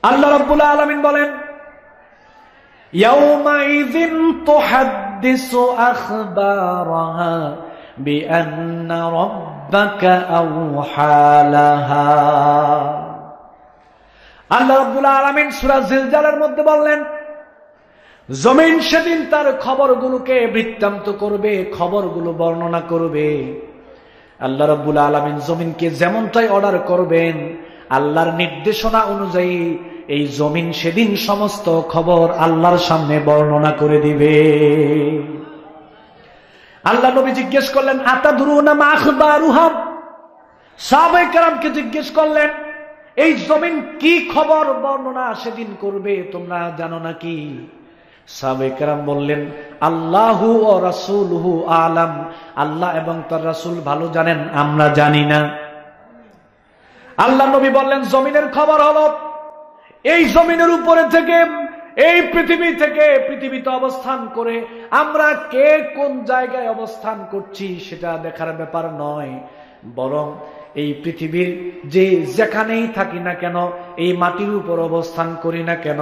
আল্লাহ রাব্বুল আলামিন বলেন, ইয়াউমাইযিন তুহাদ্দিসু আখবারাহা বিআন্না রাব্বাকা আওহা লাহা। আল্লাহ রাব্বুল আলামিন সূরা জিলজালের মধ্যে বললেন, জমিন সেদিন তার খবরগুলোকে বৃত্তান্ত করবে, খবরগুলো বর্ণনা করবে। আল্লাহ রাব্বুল আলামিন জমিনকে যেমনটাই অর্ডার করবেন, আল্লাহর নির্দেশনা অনুযায়ী এই জমিন সেদিন সমস্ত খবর আল্লাহর সামনে বর্ণনা করে দিবে। আল্লাহ নবী জিজ্ঞেস করলেন, আতাদরুনা মা আখবারুহা? সাহাবায়ে কেরামকে জিজ্ঞেস করলেন, এই জমিন কি খবর বর্ণনা সেদিন করবে তোমরা জানো নাকি? সাহাবায়ে কেরাম বললেন, আল্লাহু ওয়া রাসূলুহু আলাম, আল্লাহ এবং তার রাসূল ভালো জানেন, আমরা জানি না। আল্লাহ নবী বললেন, জমিনের খবর হলো এই জমিনের উপরে থেকে, এই পৃথিবী থেকে, পৃথিবীতে অবস্থান করে আমরা কে কোন জায়গায় অবস্থান করছি সেটা দেখার ব্যাপার নয়, বরং এই পৃথিবীর যে যেখানেই থাকি না কেন, এই মাটির উপর অবস্থান করি না কেন,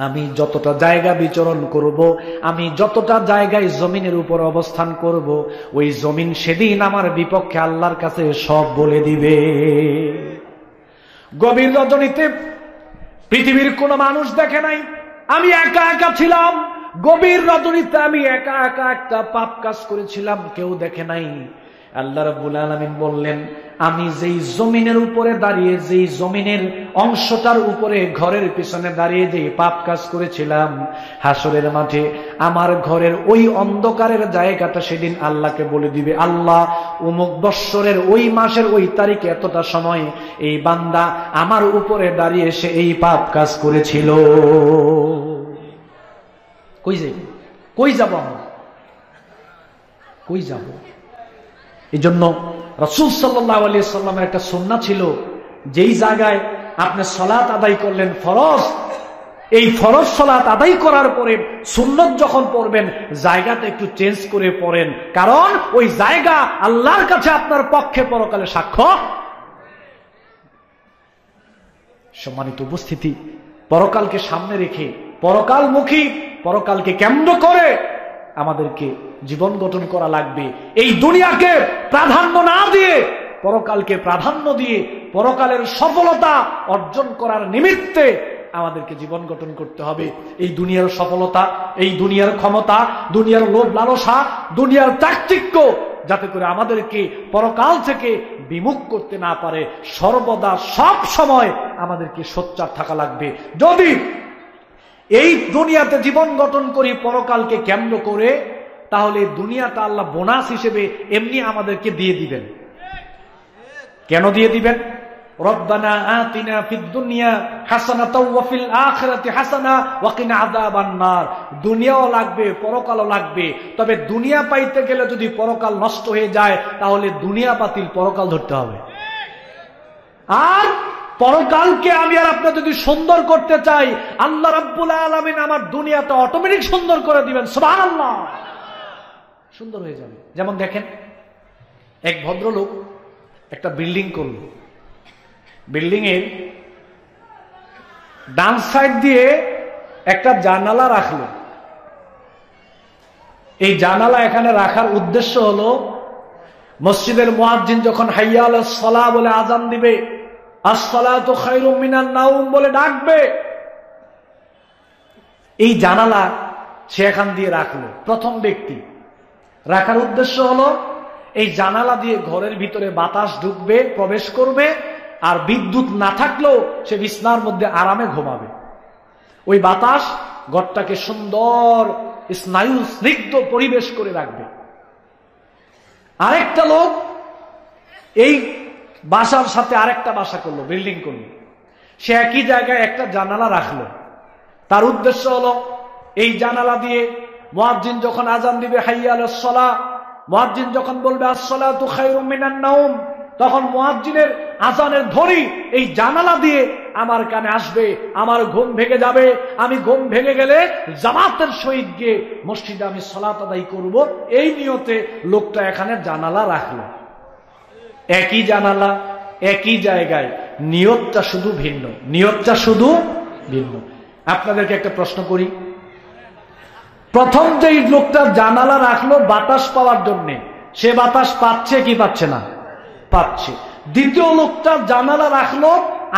আমি যতটা জায়গা বিচরণ করব, আমি যতটা জায়গায় জমিনের উপর অবস্থান করব, ওই জমিন সেদিন আমার বিপক্ষে আল্লাহর কাছে সব বলে দিবে। গভীর রজনীতে পৃথিবীর কোনো মানুষ দেখে নাই, আমি একা একা ছিলাম। গভীর রজনীতে আমি একা একা একটা পাপ কাজ করেছিলাম, কেউ দেখে নাই। আল্লাহ রাব্বুল আলামিন বললেন, আমি যেই জমিনের উপরে দাঁড়িয়ে, যেই জমিনের অংশটার উপরে ঘরের পিছনে দাঁড়িয়ে যেই পাপ কাজ করেছিলাম, হাসরের মাঠে আমার ঘরের ওই অন্ধকারের জায়গাটা সেদিন আল্লাহকে বলে দিবে, আল্লাহ অমুক বৎসরের ওই মাসের ওই তারিখে এতটা সময় এই বান্দা আমার উপরে দাঁড়িয়ে এসে এই পাপ কাজ করেছিল। কই যাই, কই যাব আমরা, কই যাব? এই জন্য রাসূল সাল্লাল্লাহু আলাইহি সাল্লামের একটা সুন্নাহ ছিল, যেই জায়গায় আপনি সালাত আদায় করলেন ফরজ, এই ফরজ সালাত আদায় করার পরে সুন্নত যখন পড়বেন, জায়গাটা একটু চেঞ্জ করে পড়েন, কারণ ওই জায়গা আল্লাহর কাছে আপনার পক্ষে পরকালে সাক্ষ্য। সম্মানিত উপস্থিতি, পরকালকে সামনে রেখে, পরকালমুখী, পরকালকে কেন্দ্র করে আমাদেরকে জীবন গঠন করা লাগবে। এই দুনিয়াকে প্রাধান্য না দিয়ে পরকালকে প্রাধান্য দিয়ে পরকালের সফলতা অর্জন করার নিমিত্তে আমাদেরকে জীবন গঠন করতে হবে। এই দুনিয়ার সফলতা, এই দুনিয়ার ক্ষমতা, দুনিয়ার লোভ লালসা, দুনিয়ার চাকচিক্য যাতে করে আমাদেরকে পরকাল থেকে বিমুখ করতে না পারে, সর্বদা সব সময় আমাদেরকে সোচ্চার থাকা লাগবে। যদি এই দুনিয়াতে জীবন গঠন করি পরকালকে কেন্দ্র করে, তাহলে দুনিয়াটা আল্লাহ বোনাস হিসেবে এমনি আমাদেরকে দিয়ে দিবেন। কেন দিয়ে দিবেন? রব্বানা আতিনা ফিদ দুনিয়া হাসানাতাও ওয়া ফিল আখিরাতি হাসানা ওয়া কিনা আযাবান নার। দুনিয়াও লাগবে, পরকালও লাগবে, তবে দুনিয়া পাইতে গেলে যদি পরকাল নষ্ট হয়ে যায়, তাহলে দুনিয়া বাতিল, পরকাল ধরতে হবে। আর পরকালকে আমি আর আপনি যদি সুন্দর করতে চাই, আল্লাহ রাব্বুল আলামিন আমার দুনিয়াটা অটোমেটিক সুন্দর করে দিবেন। সুবহানাল্লাহ, সুন্দর হয়ে যাবে। যেমন দেখেন, এক ভদ্রলোক একটা বিল্ডিং করল, বিল্ডিং এর ডান সাইড দিয়ে একটা জানালা রাখলো। এই জানালা এখানে রাখার উদ্দেশ্য হলো, মসজিদের মুয়াজ্জিন যখন হাইয়া আলাস সালাহ বলে আযান দিবে, আসসালাতু খায়রুম মিনান নাওম বলে ডাকবে, এই জানালা সে এখান দিয়ে রাখলো। প্রথম ব্যক্তি রাখার উদ্দেশ্য হলো, এই জানালা দিয়ে ঘরের ভিতরে বাতাস ঢুকবে, প্রবেশ করবে, আর বিদ্যুৎ না থাকলেও সে বিছনার মধ্যে আরামে ঘুমাবে। ওই বাতাস ঘরটাকে সুন্দর স্নায়ু স্নিগ্ধ পরিবেশ করে রাখবে। আরেকটা লোক এই বাসার সাথে আরেকটা বাসা করলো, বিল্ডিং করলো, সে একই জায়গায় একটা জানালা রাখলো। তার উদ্দেশ্য হলো, এই জানালা দিয়ে মুয়াজ্জিন যখন আযান দিবে হাইয়া আলাস সালাহ, মুয়াজ্জিন যখন বলবে আসসালাতু খায়রুম মিনান নাওম, তখন মুয়াজ্জিনের আযানের ধ্বনি এই জানালা দিয়ে আমার কানে আসবে, আমার ঘুম ভেঙে যাবে, আমি ঘুম ভেঙে গেলে জামাতের সহিত গিয়ে মসজিদে আমি সালাত আদায় করব। এই নিয়তে লোকটা এখানে জানালা রাখলো। একই জানালা, একই জায়গায়, নিয়তটা শুধু ভিন্ন, নিয়তটা শুধু ভিন্ন। আপনাদেরকে একটা প্রশ্ন করি, প্রথম যেই লোকটা জানালা রাখলো বাতাস পাওয়ার জন্য, সে বাতাস পাচ্ছে কি পাচ্ছে না? পাচ্ছে। দ্বিতীয় লোকটা জানালা রাখলো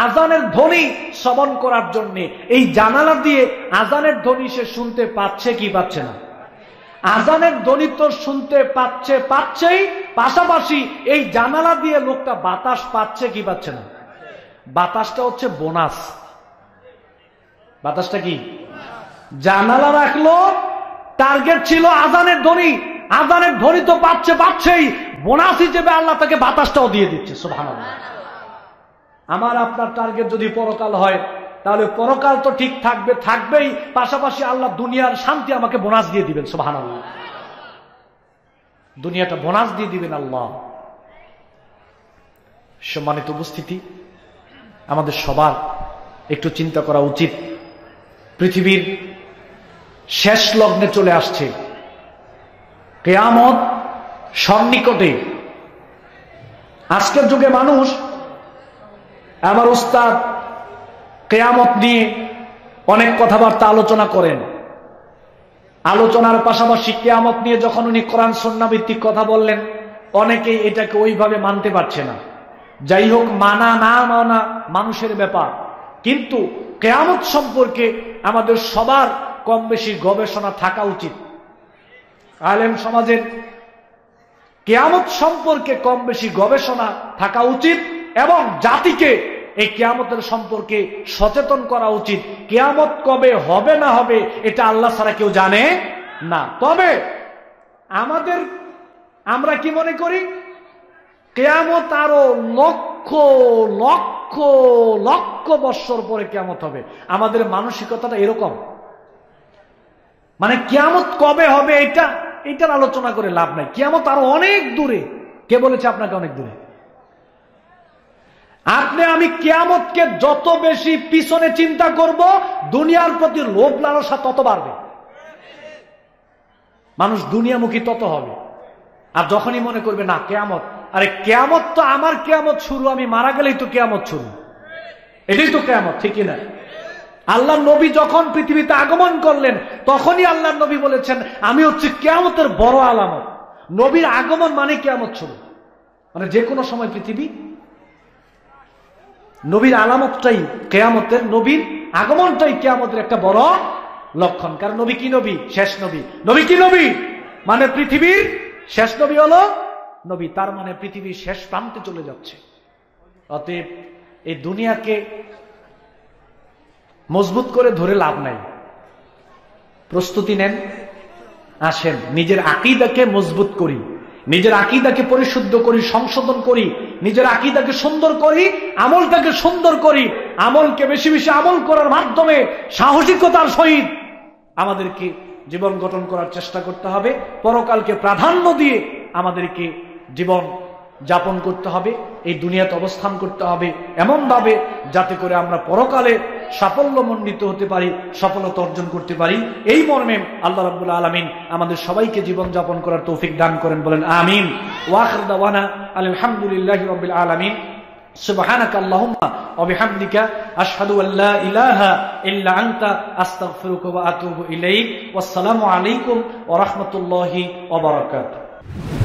আজানের ধ্বনি শ্রবণ করার জন্য, এই জানালা দিয়ে আজানের ধ্বনি সে শুনতে পাচ্ছে কি পাচ্ছে না? আজানের ধ্বনি তো শুনতে পাচ্ছে, পাচ্ছেই, পাশাপাশি এই জানালা দিয়ে লোকটা বাতাস পাচ্ছে কি পাচ্ছে না? বাতাসটা হচ্ছে বোনাস। বাতাসটা কি? জানালা রাখলো, টার্গেট ছিল আজানের ধ্বনি, আজানের ধ্বনি তো পাচ্ছেই, বোনাস হিসেবে আল্লাহ তাকে বাতাসটাও দিয়ে দিচ্ছে। সুবহানাল্লাহ। আমার আপনার টার্গেট যদি পরকাল হয়, তাহলে পরকাল তো ঠিক থাকবেই, পাশাপাশি আল্লাহ দুনিয়ার শান্তি আমাকে বোনাস দিয়ে দিবেন। সুবহানাল্লাহ। দুনিয়াটা বোনাস দিয়ে দিবেন আল্লাহ। সম্মানিত উপস্থিতি, আমাদের সবার একটু চিন্তা করা উচিত। পৃথিবীর শেষ লগ্নে চলে আসছে, কিয়ামত সন্নিকটে। আজকের যুগে মানুষ, আমার উস্তাদ কিয়ামত নিয়ে অনেক কথাবার্তা আলোচনা করেন। আলোচনার পাশাপাশি কিয়ামত নিয়ে যখন উনি কোরআন সুন্নাহ ভিত্তিক কথা বললেন, অনেকেই এটাকে ওইভাবে মানতে পারছে না। যাই হোক, মানা না মানা মানুষের ব্যাপার, কিন্তু কিয়ামত সম্পর্কে আমাদের সবার কম বেশি গবেষণা থাকা উচিত। আলেম সমাজের কিয়ামত সম্পর্কে কম বেশি গবেষণা থাকা উচিত এবং জাতিকে এই কিয়ামতের সম্পর্কে সচেতন করা উচিত। কিয়ামত কবে হবে না হবে এটা আল্লাহ ছাড়া কেউ জানে না। তবে আমরা কি মনে করি, কিয়ামত আরো লক্ষ লক্ষ লক্ষ বৎসর পরে কিয়ামত হবে। আমাদের মানসিকতাটা এরকম, মানে কিয়ামত কবে হবে এটার আলোচনা করে লাভ নাই। কিয়ামত আরো অনেক দূরে। কে বলেছে আপনাকে অনেক দূরে? আমি কিয়ামতকে যত বেশি পিছনে চিন্তা করব, দুনিয়ার প্রতি লোভ লালসা তত বাড়বে। মানুষ দুনিয়ামুখী তত হবে। আর যখনই মনে করবে না কিয়ামত, আরে কিয়ামত তো আমার কিয়ামত শুরু, আমি মারা গেলেই তো কিয়ামত শুরু, এটাই তো কিয়ামত, ঠিক না? আল্লাহ নবী যখন পৃথিবীতে আগমন করলেন, তখনই আল্লাহ নবী বলেছেন আমি হচ্ছে কিয়ামতের বড় আলামত। নবীর আগমন মানে কিয়ামত শুরু, মানে যে কোনো সময় পৃথিবী। নবীর আলামতটাই কিয়ামতের, নবীর আগমনটাই কিয়ামতের একটা বড় লক্ষণ। কারণ নবী কি নবী? শেষ নবী। নবী কি নবী? মানে পৃথিবীর শেষ নবী হলো নবী, তার মানে পৃথিবীর শেষ প্রান্তে চলে যাচ্ছে। অতএব এই দুনিয়াকে মজবুত করে ধরে লাভ নাই। প্রস্তুতি নেন, আসেন নিজের আকীদাকে মজবুত করি, নিজের আকীদাকে পরিশুদ্ধ করি, সংশোধন করি, নিজের আকীদাকে সুন্দর করি, আমলটাকে সুন্দর করি। আমলকে বেশি বেশি আমল করার মাধ্যমে সাহসিকতার সহিত আমাদেরকে জীবন গঠন করার চেষ্টা করতে হবে। পরকালকে প্রাধান্য দিয়ে আমাদেরকে জীবন যাপন করতে হবে, এই দুনিয়াতে অবস্থান করতে হবে এমন ভাবে যাতে করে আমরা পরকালে সাফল্যমণ্ডিত হতে পারি, সফলতা অর্জন করতে পারি। এই মর্মে আল্লাহ রাব্বুল আলামিন আমাদের সবাইকে জীবন যাপন করার তৌফিক দান করেন, বলেন আমিন। ওয়া আখিরু দাওয়ানা আলহামদুলিল্লাহি রাব্বিল আলামিন। সুবহানাকা আল্লাহুম্মা ওয়া বিহামদিকা আশহাদু আল লা ইলাহা ইল্লা আনতা আস্তাগফিরুকা ওয়া আতুবু ইলাইক। ওয়াসসালামু আলাইকুম ওয়া রাহমাতুল্লাহি ওয়া বারাকাতুহু।